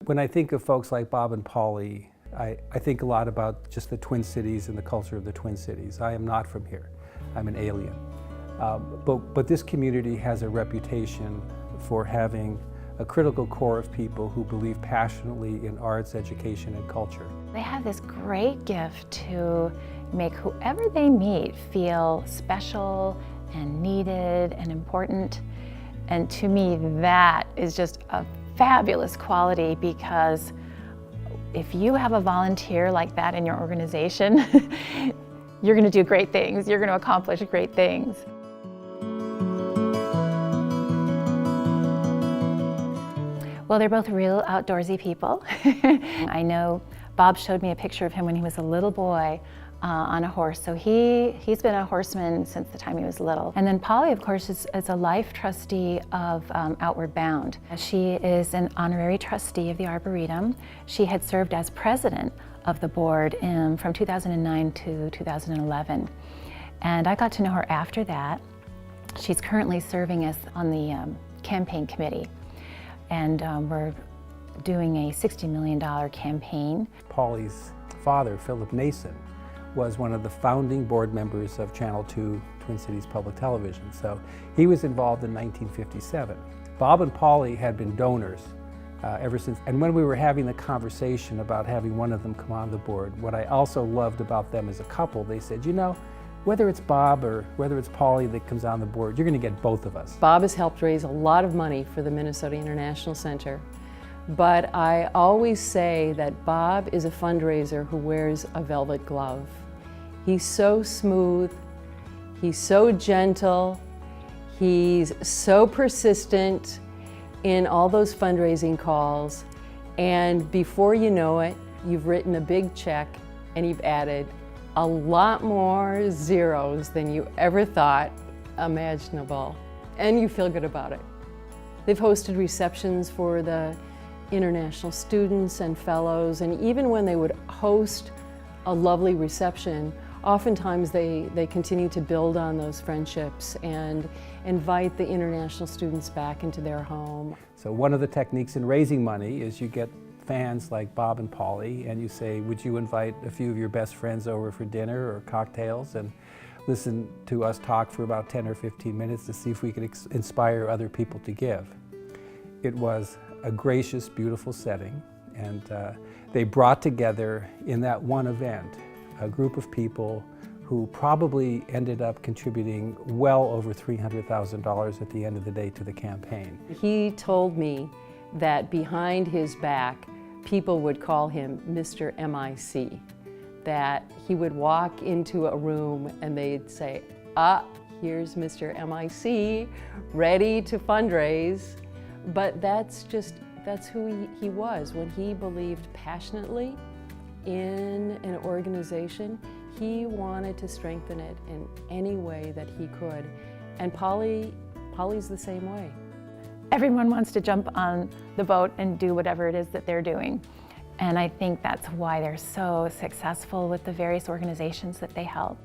When I think of folks like Bob and Polly, I think a lot about just the Twin Cities and the culture of the Twin Cities. I am not from here. I'm an alien. But this community has a reputation for having a critical core of people who believe passionately in arts, education, and culture. They have this great gift to make whoever they meet feel special and needed and important. And to me, that is just a fabulous quality, because if you have a volunteer like that in your organization, you're going to do great things. You're going to accomplish great things. Well, they're both real outdoorsy people. I know Bob showed me a picture of him when he was a little boy on a horse. So he's been a horseman since the time he was little. And then Polly, of course, is a life trustee of Outward Bound. She is an honorary trustee of the Arboretum. She had served as president of the board from 2009 to 2011. And I got to know her after that. She's currently serving as on the campaign committee. And we're doing a $60 million campaign. Polly's father, Philip Nason, was one of the founding board members of Channel 2 Twin Cities Public Television. So he was involved in 1957. Bob and Polly had been donors ever since. And when we were having the conversation about having one of them come on the board, what I also loved about them as a couple, they said, you know, whether it's Bob or whether it's Polly that comes on the board, you're going to get both of us. Bob has helped raise a lot of money for the Minnesota International Center. But I always say that Bob is a fundraiser who wears a velvet glove. He's so smooth, he's so gentle, he's so persistent in all those fundraising calls, and before you know it, you've written a big check and you've added a lot more zeros than you ever thought imaginable, and you feel good about it. They've hosted receptions for the international students and fellows, and even when they would host a lovely reception, oftentimes they continue to build on those friendships and invite the international students back into their home. So one of the techniques in raising money is you get fans like Bob and Polly and you say, would you invite a few of your best friends over for dinner or cocktails and listen to us talk for about 10 or 15 minutes to see if we could inspire other people to give. It was a gracious, beautiful setting, and they brought together in that one event a group of people who probably ended up contributing well over $300,000 at the end of the day to the campaign. He told me that behind his back, people would call him Mr. MIC, that he would walk into a room and they'd say, here's Mr. MIC, ready to fundraise. But that's who he was. When he believed passionately in an organization, he wanted to strengthen it in any way that he could. And Polly's the same way. Everyone wants to jump on the boat and do whatever it is that they're doing. And I think that's why they're so successful with the various organizations that they help.